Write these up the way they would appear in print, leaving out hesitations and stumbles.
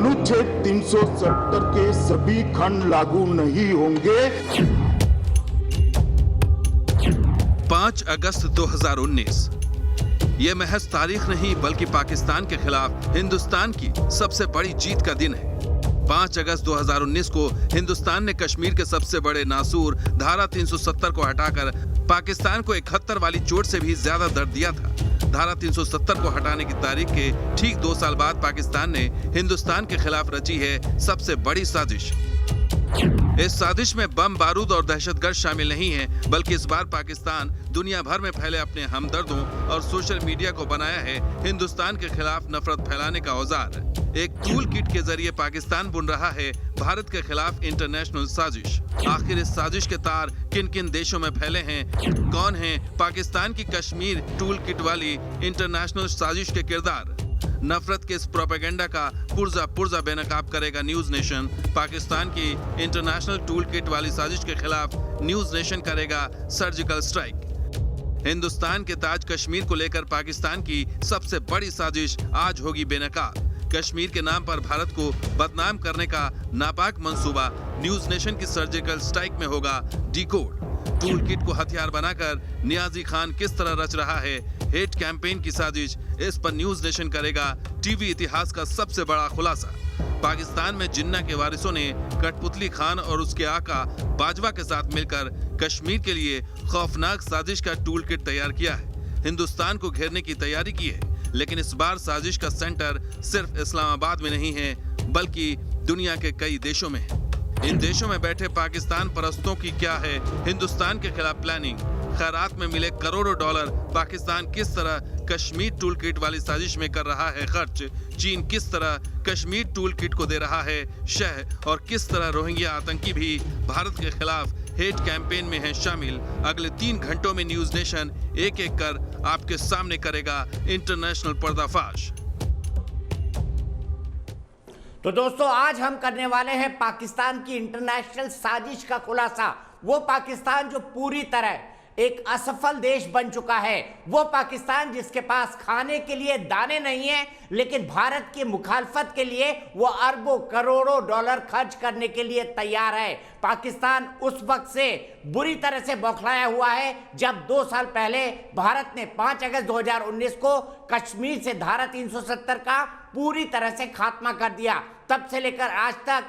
अनुच्छेद 370 के सभी खंड लागू नहीं होंगे। 5 अगस्त 2019 ये महज तारीख नहीं बल्कि पाकिस्तान के खिलाफ हिंदुस्तान की सबसे बड़ी जीत का दिन है। 5 अगस्त 2019 को हिंदुस्तान ने कश्मीर के सबसे बड़े नासूर धारा 370 को हटाकर पाकिस्तान को 71 वाली चोट से भी ज्यादा दर्द दिया था। धारा 370 को हटाने की तारीख के ठीक 2 साल बाद पाकिस्तान ने हिंदुस्तान के खिलाफ रची है सबसे बड़ी साजिश। इस साजिश में बम बारूद और दहशतगर्द शामिल नहीं हैं, बल्कि इस बार पाकिस्तान दुनिया भर में फैले अपने हमदर्दों और सोशल मीडिया को बनाया है हिंदुस्तान के खिलाफ नफरत फैलाने का औजार। एक टूल किट के जरिए पाकिस्तान बुन रहा है भारत के खिलाफ इंटरनेशनल साजिश। आखिर इस साजिश के तार किन किन देशों में फैले हैं, कौन है पाकिस्तान की कश्मीर टूल किट वाली इंटरनेशनल साजिश के किरदार। नफरत के इस प्रोपेगेंडा का पुर्जा पुर्जा बेनकाब करेगा न्यूज नेशन। पाकिस्तान की इंटरनेशनल टूल किट वाली साजिश के खिलाफ न्यूज नेशन करेगा सर्जिकल स्ट्राइक। हिंदुस्तान के ताज कश्मीर को लेकर पाकिस्तान की सबसे बड़ी साजिश आज होगी बेनकाब। कश्मीर के नाम पर भारत को बदनाम करने का नापाक मंसूबा न्यूज नेशन की सर्जिकल स्ट्राइक में होगा डिकोड। टूल किट को हथियार बनाकर नियाजी खान किस तरह रच रहा है हेट कैंपेन की साजिश, इस पर न्यूज नेशन करेगा टीवी इतिहास का सबसे बड़ा खुलासा। पाकिस्तान में जिन्ना के वारिसों ने कठपुतली खान और उसके आका बाजवा के साथ मिलकर कश्मीर के लिए खौफनाक साजिश का टूल किट तैयार किया है। हिंदुस्तान को घेरने की तैयारी की है, लेकिन इस बार साजिश का सेंटर सिर्फ इस्लामाबाद में नहीं है बल्कि दुनिया के कई देशों में है। इन देशों में बैठे पाकिस्तान परस्तों की क्या है हिंदुस्तान के खिलाफ प्लानिंग। खैरात में मिले करोड़ों डॉलर पाकिस्तान किस तरह कश्मीर टूल किट वाली साजिश में कर रहा है खर्च। चीन किस तरह कश्मीर टूल किट को दे रहा है शह, और किस तरह रोहिंग्या आतंकी भी भारत के खिलाफ हेट कैंपेन में है शामिल। अगले 3 घंटों में न्यूज नेशन एक एक कर आपके सामने करेगा इंटरनेशनल पर्दाफाश। तो दोस्तों, आज हम करने वाले हैं पाकिस्तान की इंटरनेशनल साजिश का खुलासा। वो पाकिस्तान जो पूरी तरह एक असफल देश बन चुका है, वो पाकिस्तान जिसके पास खाने के लिए दाने नहीं है, लेकिन भारत की मुखालफत के लिए वो अरबों करोड़ों डॉलर खर्च करने के लिए तैयार है। पाकिस्तान उस वक्त से बुरी तरह से बौखलाया हुआ है जब 2 साल पहले भारत ने 5 अगस्त 2019 को कश्मीर से धारा 370 का पूरी तरह से खात्मा कर दिया। तब से लेकर आज तक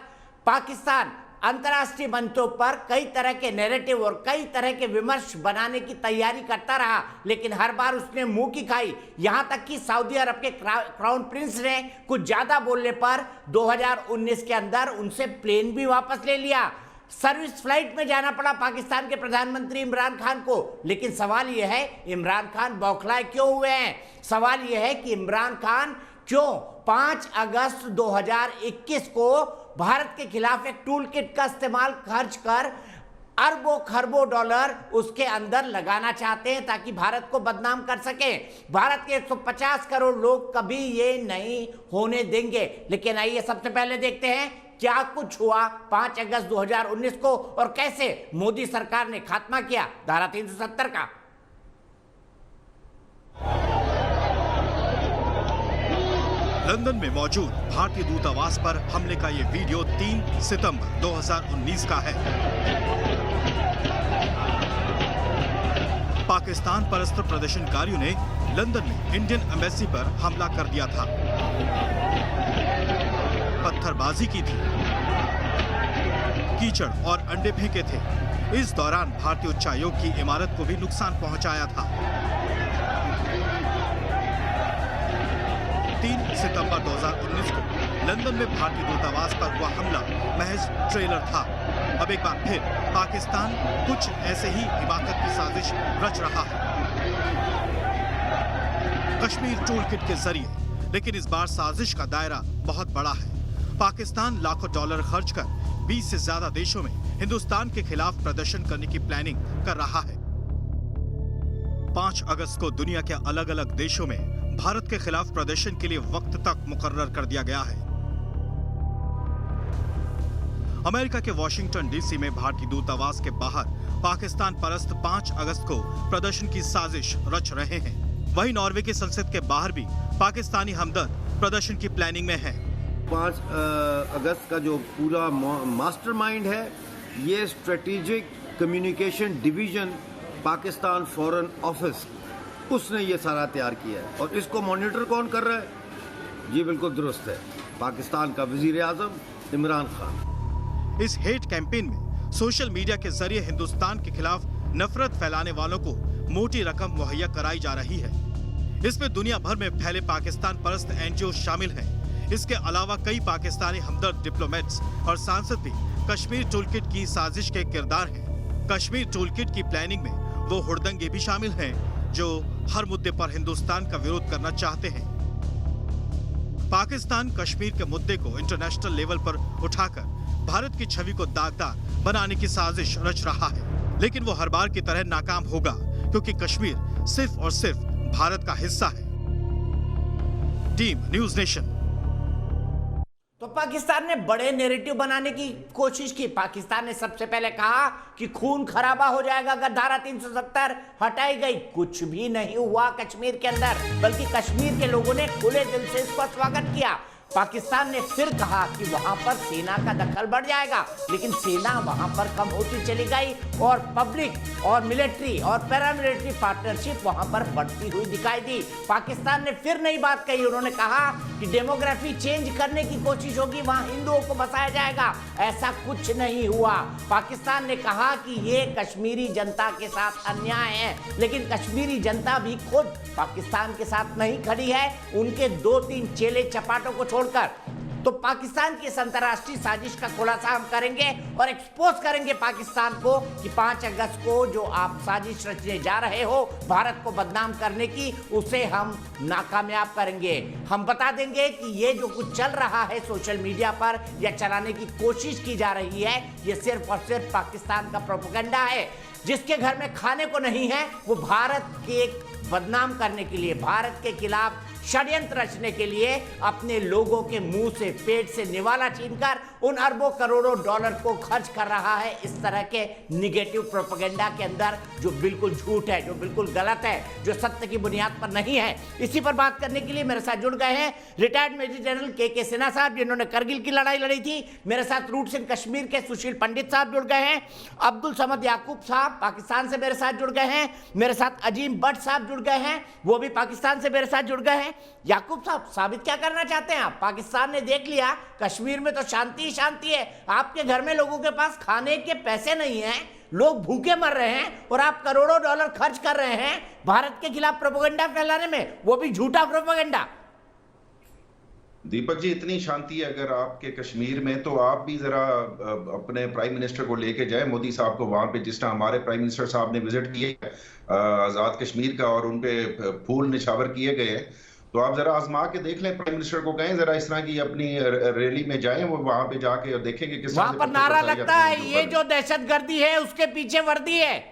पाकिस्तान अंतर्राष्ट्रीय मंचों पर कई तरह के नैरेटिव और कई तरह के विमर्श बनाने की तैयारी करता रहा, लेकिन हर बार उसने मुंह की खाई। यहां तक कि सऊदी अरब के क्राउन प्रिंस ने कुछ ज्यादा बोलने पर 2019 के अंदर उनसे प्लेन भी वापस ले लिया। सर्विस फ्लाइट में जाना पड़ा पाकिस्तान के प्रधानमंत्री इमरान खान को। लेकिन सवाल यह है, इमरान खान बौखलाए क्यों हुए हैं? सवाल यह है कि इमरान खान क्यों 5 अगस्त 2021 को भारत के खिलाफ एक टूल किट का इस्तेमाल खर्च कर अरबों खरबों डॉलर उसके अंदर लगाना चाहते हैं ताकि भारत को बदनाम कर सके। भारत के 150 करोड़ लोग कभी ये नहीं होने देंगे। लेकिन आइए सबसे पहले देखते हैं क्या कुछ हुआ 5 अगस्त 2019 को और कैसे मोदी सरकार ने खात्मा किया धारा 370 का। लंदन में मौजूद भारतीय दूतावास पर हमले का ये वीडियो 3 सितंबर 2019 का है। पाकिस्तान परस्त प्रदर्शनकारियों ने लंदन में इंडियन एम्बेसी पर हमला कर दिया था, पत्थरबाजी की थी, कीचड़ और अंडे फेंके थे। इस दौरान भारतीय उच्चायोग की इमारत को भी नुकसान पहुंचाया था। 3 सितंबर 2019 को लंदन में भारतीय दूतावास पर हुआ हमला महज ट्रेलर था। अब एक बार फिर पाकिस्तान कुछ ऐसे ही हिमाकत की साजिश रच रहा है कश्मीर टूल किट के जरिए। लेकिन इस बार साजिश का दायरा बहुत बड़ा है। पाकिस्तान लाखों डॉलर खर्च कर 20 से ज्यादा देशों में हिंदुस्तान के खिलाफ प्रदर्शन करने की प्लानिंग कर रहा है। 5 अगस्त को दुनिया के अलग अलग देशों में भारत के खिलाफ प्रदर्शन के लिए वक्त तक मुकर्रर कर दिया गया है। अमेरिका के वॉशिंगटन डीसी में भारतीय दूतावास के बाहर पाकिस्तान परस्त 5 अगस्त को प्रदर्शन की साजिश रच रहे हैं। वहीं नॉर्वे की संसद के बाहर भी पाकिस्तानी हमदर्द प्रदर्शन की प्लानिंग में है। 5 अगस्त का जो पूरा मास्टरमाइंड है, ये strategic communication division Pakistan foreign office, उसने ये सारा तैयार किया है। और इसको मॉनिटर कौन कर रहा है? जी बिल्कुल दुरुस्त है, पाकिस्तान का वजीर आजम इमरान खान। इस हेट कैंपेन में सोशल मीडिया के जरिए हिंदुस्तान के खिलाफ नफरत फैलाने वालों को मोटी रकम मुहैया कराई जा रही है। इसमें दुनिया भर में फैले पाकिस्तान परस्त एनजीओ शामिल हैं। इसके अलावा कई पाकिस्तानी हमदर्द डिप्लोमेट्स और सांसद भी कश्मीर टूलकिट की साजिश के किरदार हैं। कश्मीर टूलकिट की प्लानिंग में वो हुड़दंगे भी शामिल हैं जो हर मुद्दे पर हिंदुस्तान का विरोध करना चाहते हैं। पाकिस्तान कश्मीर के मुद्दे को इंटरनेशनल लेवल पर उठाकर भारत की छवि को दागदार बनाने की साजिश रच रहा है, लेकिन वो हर बार की तरह नाकाम होगा, क्योंकि कश्मीर सिर्फ और सिर्फ भारत का हिस्सा है। Team news nation. तो पाकिस्तान ने बड़े नैरेटिव बनाने की कोशिश की। पाकिस्तान ने सबसे पहले कहा कि खून खराबा हो जाएगा अगर धारा 370 हटाई गई। कुछ भी नहीं हुआ कश्मीर के अंदर, बल्कि कश्मीर के लोगों ने खुले दिल से इसका स्वागत किया। पाकिस्तान ने फिर कहा कि वहां पर सेना का दखल बढ़ जाएगा, लेकिन सेना वहां पर कम होती चली गई और पब्लिक और मिलिट्री और पैरामिलिट्री पार्टनरशिप वहां पर बढ़ती हुई दिखाई दी। पाकिस्तान ने फिर नई बात कही, उन्होंने कहा कि डेमोग्राफी चेंज करने की कोशिश होगी, वहां हिंदुओं को बसाया जाएगा। ऐसा कुछ नहीं हुआ। पाकिस्तान ने कहा कि ये कश्मीरी जनता के साथ अन्याय है, लेकिन कश्मीरी जनता भी खुद पाकिस्तान के साथ नहीं खड़ी है, उनके 2-3 चेले चपाटों को छोड़कर। तो पाकिस्तान की इस अंतर्राष्ट्रीय साजिश का खुलासा हम करेंगे और एक्सपोज करेंगे पाकिस्तान को कि 5 अगस्त को जो आप साजिश रचने जा रहे हो भारत को बदनाम करने की, उसे हम नाकामयाब करेंगे। हम बता देंगे कि ये जो कुछ चल रहा है सोशल मीडिया पर या चलाने की कोशिश की जा रही है, ये सिर्फ और सिर्फ पाकिस्तान का प्रोपेगेंडा है। जिसके घर में खाने को नहीं है वो भारत के बदनाम करने के लिए, भारत के खिलाफ षड्यंत्र रचने के लिए अपने लोगों के मुंह से, पेट से निवाला छीनकर उन अरबों करोड़ों डॉलर को खर्च कर रहा है इस तरह के निगेटिव प्रोपेगेंडा के अंदर, जो बिल्कुल झूठ है, जो बिल्कुल गलत है, जो सत्य की बुनियाद पर नहीं है। इसी पर बात करने के लिए मेरे साथ जुड़ गए हैं रिटायर्ड मेजर जनरल के सिन्हा साहब, जिन्होंने करगिल की लड़ाई लड़ी थी। मेरे साथ रूट्स इन कश्मीर के सुशील पंडित साहब जुड़ गए हैं। अब्दुल समद याकूब साहब पाकिस्तान से मेरे साथ जुड़ गए हैं। मेरे साथ अजीम भट्ट साहब जुड़ गए हैं, वो भी पाकिस्तान से मेरे साथ जुड़ गए हैं। याकूब साहब, साबित क्या करना चाहते हैं आप? पाकिस्तान ने देख लिया कश्मीर में तो शांति ही शांति है, आपके घर में लोगों के पास खाने के पैसे नहीं हैं, लोग भूखे मर रहे हैं और आप करोड़ों डॉलर खर्च कर रहे हैं भारत के खिलाफ प्रोपेगेंडा फैलाने में, वो भी झूठा प्रोपेगेंडा। दीपक जी, इतनी शांति है अगर आपके कश्मीर में, तो आप भी जरा अपने प्राइम मिनिस्टर को लेके जाए, मोदी साहब को, वहां पे जिस तरह हमारे प्राइम मिनिस्टर साहब ने विजिट किया आजाद कश्मीर का और उनपे फूल निछावर किए गए, तो आप जरा आजमा के देख लें। प्राइम मिनिस्टर को कहें जरा इस तरह की अपनी रैली में जाएं, वो वहां पे जाके और देखेंगे किस वहां पर नारा लगता है ये जो दहशतगर्दी है उसके पीछे वर्दी है।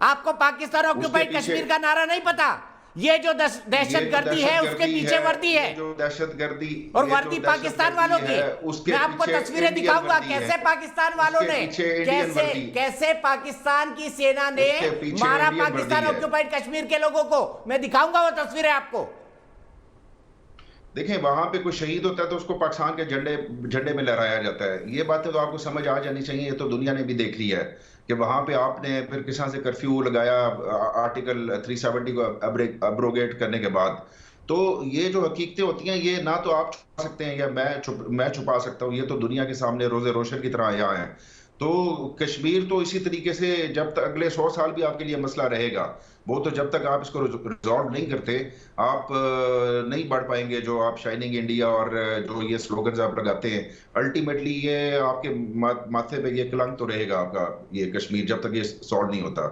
आपको पाकिस्तान ऑक्युपाइड कश्मीर का नारा नहीं पता? ये जो दहशतगर्दी है उसके पीछे वर्दी है, जो दहशतगर्दी और वर्दी पाकिस्तान वालों की। मैं आपको तस्वीरें दिखाऊंगा कैसे पाकिस्तान वालों ने, कैसे पाकिस्तान की सेना ने मारा पाकिस्तान ऑक्युपाइड कश्मीर के लोगों को। मैं दिखाऊंगा वो तस्वीरें आपको। देखें, वहां पे कोई शहीद होता है तो उसको पाकिस्तान के झंडे में लहराया जाता है। ये बातें तो आपको समझ आ जानी चाहिए, ये तो दुनिया ने भी देख लिया है कि वहां पे आपने फिर किस तरह से कर्फ्यू लगाया आर्टिकल 370 को अब्रोगेट करने के बाद। तो ये जो हकीकतें होती हैं, ये ना तो आप छुपा सकते हैं या मैं छुपा सकता हूँ, ये तो दुनिया के सामने रोजे रोशन की तरह आया है। तो कश्मीर तो इसी तरीके से जब तक अगले 100 साल भी आपके लिए मसला रहेगा, वो तो जब तक आप इसको रिजॉल्व नहीं करते आप नहीं बढ़ पाएंगे। जो आप शाइनिंग इंडिया और जो ये स्लोगन्स आप लगाते हैं, अल्टीमेटली ये आपके माथे पे ये कलंक तो रहेगा आपका, ये कश्मीर, जब तक ये सॉल्व नहीं होता।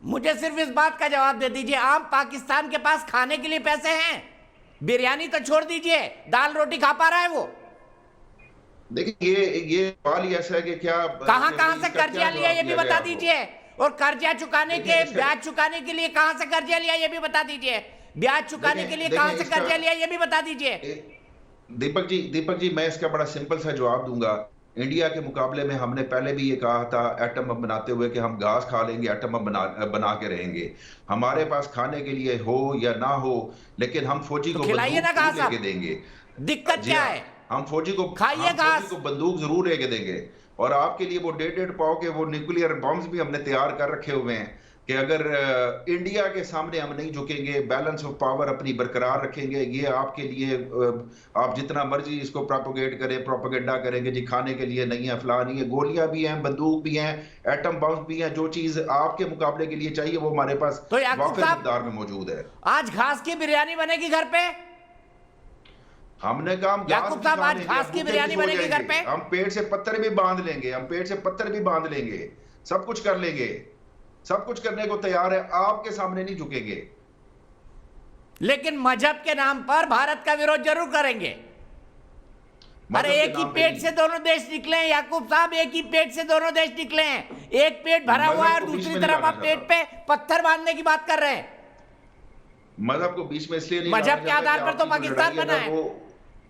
मुझे सिर्फ इस बात का जवाब दे दीजिए, आम पाकिस्तान के पास खाने के लिए पैसे हैं? बिरयानी तो छोड़ दीजिए, दाल रोटी खा पा रहा है वो? देखिए, ये सवाल ही ऐसा है कि क्या कहां से कर्जा लिया ये भी बता दीजिए, और कर्जा चुकाने के ब्याज चुकाने के लिए कहां से कर्जा लिया ये भी बता दीजिए, ब्याज चुकाने के लिए कहां से कर्जा लिया ये भी बता दीजिए। दीपक जी, मैं इसका बड़ा सिंपल सा जवाब दूंगा। इंडिया के मुकाबले में हमने पहले भी ये कहा था एटम बम बनाते हुए कि हम घास खा लेंगे, एटम बम बना के रहेंगे। हमारे पास खाने के लिए हो या ना हो, लेकिन हम फौजी को खिलाइए ना घास लेके देंगे। दिक्कत जी क्या हाँ, है? हम फौजी को खाइए हम घास। फौजी को बंदूक जरूर लेके देंगे, और आपके लिए वो 1.5 पाव के वो न्यूक्लियर बॉम्ब्स भी हमने तैयार कर रखे हुए हैं कि अगर इंडिया के सामने हम नहीं झुकेंगे, बैलेंस ऑफ पावर अपनी बरकरार रखेंगे, ये आपके लिए आप जितना मर्जी इसको प्रोपोगेट करें, प्रोपेगेंडा करेंगे जी खाने के लिए नहीं है, फलां नहीं है, गोलियां भी हैं, बंदूक भी हैं, एटम बॉम्ब भी हैं, जो चीज आपके मुकाबले के लिए चाहिए वो हमारे पास तो याकूब वाफिर साहब, मिकदार में मौजूद है। आज घास की बिरयानी बनेगी घर पे? हमने कहा हम याकूब साहब, आज घास की बिरयानी बनेगी घर पे? हम पेट से पत्थर भी बांध लेंगे, हम पेट से पत्थर भी बांध लेंगे, सब कुछ कर लेंगे, सब कुछ करने को तैयार है, आपके सामने नहीं झुकेंगे। लेकिन मजहब के नाम पर भारत का विरोध जरूर करेंगे। अरे एक ही पेट से दोनों देश निकले हैं याकूब साहब, एक ही पेट से दोनों देश निकले हैं। एक पेट भरा हुआ है और दूसरी तरफ आप पेट पे पत्थर बांधने की बात कर रहे हैं। मजहब को बीच में इसलिए नहीं, मजहब के आधार पर तो पाकिस्तान बना है,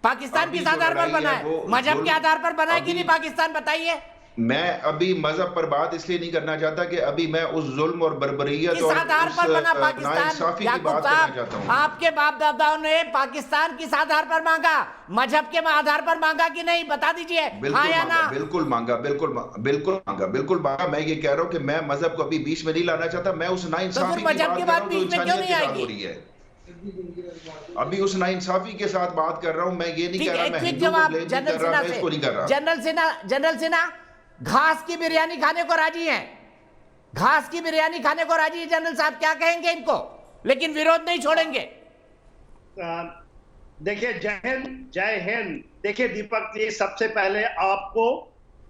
पाकिस्तान किस आधार पर बना है? मजहब के आधार पर बना है कि नहीं पाकिस्तान, बताइए। मैं अभी मजहब पर बात इसलिए नहीं करना चाहता कि अभी मैं उस जुल्म और बर्बरियत किस और आधार उस पर बना पाकिस्तान? नाइंसाफी की याकूब बात करना साहब, चाहता हूं। आपके बाप दादाओं ने पाकिस्तान किस आधार पर मांगा? मजहब के आधार पर मांगा कि नहीं, बता दीजिए, हाँ या ना? बिल्कुल मांगा, बिल्कुल मांगा। मैं ये कह रहा हूं कि मैं मजहब को अभी बीच में नहीं लाना चाहता, मैं उस नाइंसाफी की मजहब की बात बीच में क्यों नहीं आएगी? अभी उस नाइंसाफी के साथ बात कर रहा हूं, मैं ये नहीं कह रहा, मैं हिंदू को ब्लेम नहीं कर रहा, मैं इसको नहीं कर रहा। जनरल सिन्हा घास की बिरयानी खाने को राजी हैं, घास की बिरयानी खाने को राजी है जनरल साहब, क्या कहेंगे इनको? लेकिन विरोध नहीं छोड़ेंगे। देखिए, जय हिंद। देखिए दीपक जी, सबसे पहले आपको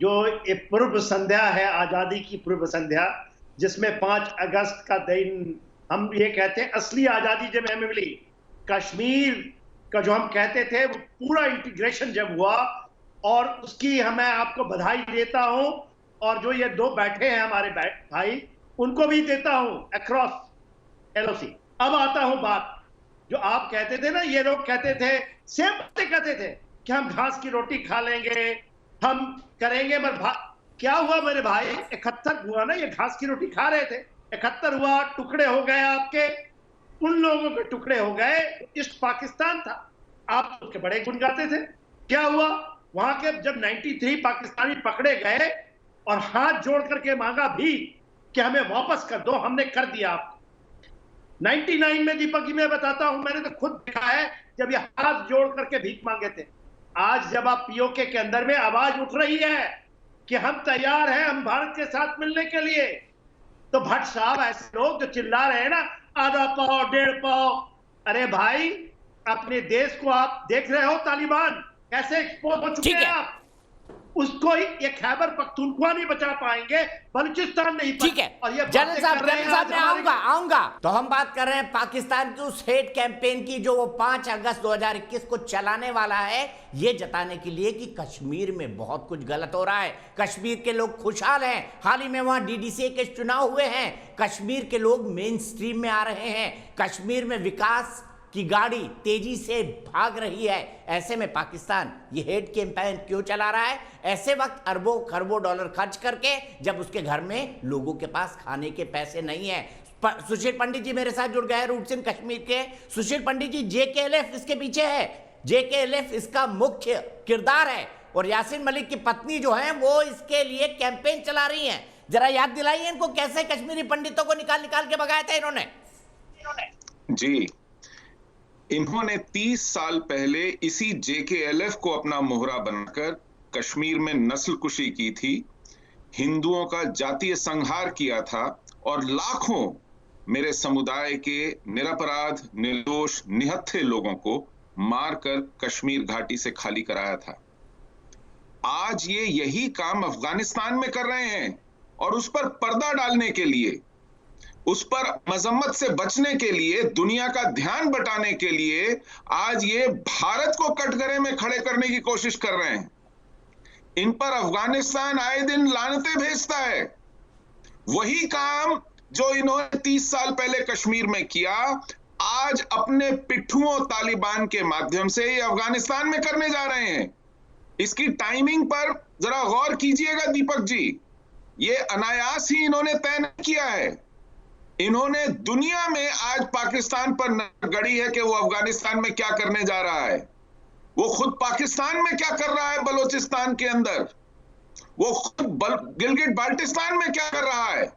जो ये पूर्व संध्या है, आजादी की पूर्व संध्या, जिसमें 5 अगस्त का दिन हम ये कहते हैं असली आजादी जब हमें मिली, कश्मीर का जो हम कहते थे वो पूरा इंटीग्रेशन जब हुआ, और उसकी मैं आपको बधाई देता हूं, और जो ये 2 बैठे हैं हमारे भाई, उनको भी देता हूं अक्रॉस एलओसी। अब आता हूं बात, जो आप कहते थे ना, ये लोग कहते थे, सेम बातें कहते थे कि हम घास की रोटी खा लेंगे, हम करेंगे, मगर क्या हुआ मेरे भाई? 71 हुआ ना, ये घास की रोटी खा रहे थे, 71 हुआ, टुकड़े हो गए आपके, उन लोगों के टुकड़े हो गए। ईस्ट पाकिस्तान था, आप उसके बड़े गुण गाते थे। क्या हुआ वहां के? जब 93 पाकिस्तानी पकड़े गए और हाथ जोड़ करके मांगा भी कि हमें वापस कर दो, हमने कर दिया। आप 99 में दीपक जी मैं बताता हूं, मैंने तो खुद देखा है जब ये हाथ जोड़ करके भीख मांगे थे। आज जब आप पीओके के अंदर में आवाज उठ रही है कि हम तैयार हैं, हम भारत के साथ मिलने के लिए, तो भट्ट साहब ऐसे लोग जो चिल्ला रहे हैं ना, आधा पाव 1.5 पाव, अरे भाई अपने देश को आप देख रहे हो, तालिबान कैसे एक्सपोज हो चुके हैं आप, उसको ये खैबर पख्तूनख्वा नहीं बचा पाएंगे, बलूचिस्तान नहीं। ठीक है, और ये जनरल साहब मैं आऊंगा। तो हम बात कर रहे हैं पाकिस्तान की उस हेट कैंपेन की जो वो 5 अगस्त 2021 को चलाने वाला है, ये जताने के लिए कि कश्मीर में बहुत कुछ गलत हो रहा है, कश्मीर के लोग खुशहाल हैं, हाल ही में वहां डीडीसी के चुनाव हुए हैं, कश्मीर के लोग मेन स्ट्रीम में आ रहे हैं, कश्मीर में विकास की गाड़ी तेजी से भाग रही है। ऐसे में पाकिस्तान ये हेट कैंपेन क्यों चला रहा है? ऐसे वक्त अरबों खरबों डॉलर खर्च करके, जब उसके घर में लोगों के पास खाने के पैसे नहीं है। सुशील पंडित जी मेरे साथ जुड़ गए, रूट्स इन कश्मीर के। सुशील पंडित जी, JKLF इसके पीछे है, JKLF इसका मुख्य किरदार है, और यासीन मलिक की पत्नी जो है वो इसके लिए कैंपेन चला रही हैं। जरा याद दिलाइए इनको, कैसे कश्मीरी पंडितों को निकाल के भगाया था इन्होंने? जी, इन्होंने 30 साल पहले इसी JKLF को अपना मोहरा बनाकर कश्मीर में नस्लकुशी की थी, हिंदुओं का जातीय संहार किया था, और लाखों मेरे समुदाय के निरपराध, निर्दोष, निहत्थे लोगों को मारकर कश्मीर घाटी से खाली कराया था। आज ये यही काम अफगानिस्तान में कर रहे हैं, और उस पर पर्दा डालने के लिए, उस पर मजम्मत से बचने के लिए, दुनिया का ध्यान बटाने के लिए आज ये भारत को कटघरे में खड़े करने की कोशिश कर रहे हैं। इन पर अफगानिस्तान आए दिन लानतें भेजता है। वही काम जो इन्होंने 30 साल पहले कश्मीर में किया, आज अपने पिट्ठुओं तालिबान के माध्यम से ये अफगानिस्तान में करने जा रहे हैं। इसकी टाइमिंग पर जरा गौर कीजिएगा दीपक जी, ये अनायास ही इन्होंने तय नहीं किया है। इन्होंने दुनिया में आज पाकिस्तान पर नजर गड़ी है कि वो अफगानिस्तान में क्या करने जा रहा है। वो खुद पाकिस्तान में क्या कर रहा है, बलोचिस्तान के अंदर, वो खुद गिलगिट बाल्टिस्तान में क्या कर रहा है।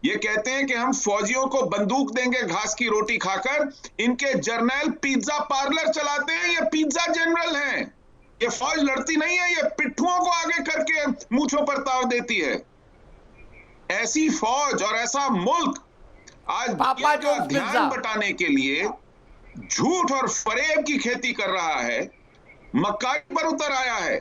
ये कहते हैं कि हम फौजियों को बंदूक देंगे घास की रोटी खाकर, इनके जर्नल पिज्जा पार्लर चलाते हैं, ये पिज्जा जनरल हैं, ये फौज लड़ती नहीं है, ये पिट्ठुओं को आगे करके मूंछों पर ताव देती है। ऐसी फौज और ऐसा मुल्क आज पापा दुनिया का जो ध्यान बटाने के लिए झूठ और फरेब की खेती कर रहा है, मक्कारी पर उतर आया है।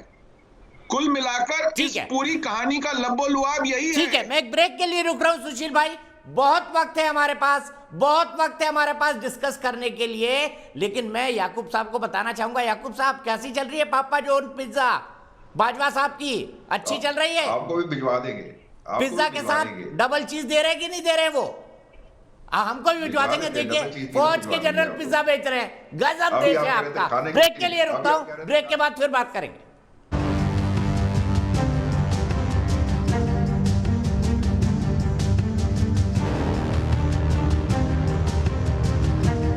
कुल मिलाकर इस पूरी कहानी का लब्बो-लुआब यही है। ठीक है, मैं एक ब्रेक के लिए रुक रहा हूं सुशील भाई, बहुत वक्त है हमारे पास, बहुत वक्त है हमारे पास डिस्कस करने के लिए, लेकिन मैं याकूब साहब को बताना चाहूंगा। याकूब साहब, कैसी चल रही है पापा जोन पिज्जा बाजवा साहब की? अच्छी चल रही है? आपको भी भिजवा देंगे, पिज्जा के साथ डबल चीज दे रहे कि नहीं दे रहे वो? हमको भी भिजवा देंगे। देखिए फौज के जनरल पिज्जा बेच रहे हैं, गजब देश है आपका। ब्रेक के लिए रुकता हूं, ब्रेक के बाद फिर बात करेंगे।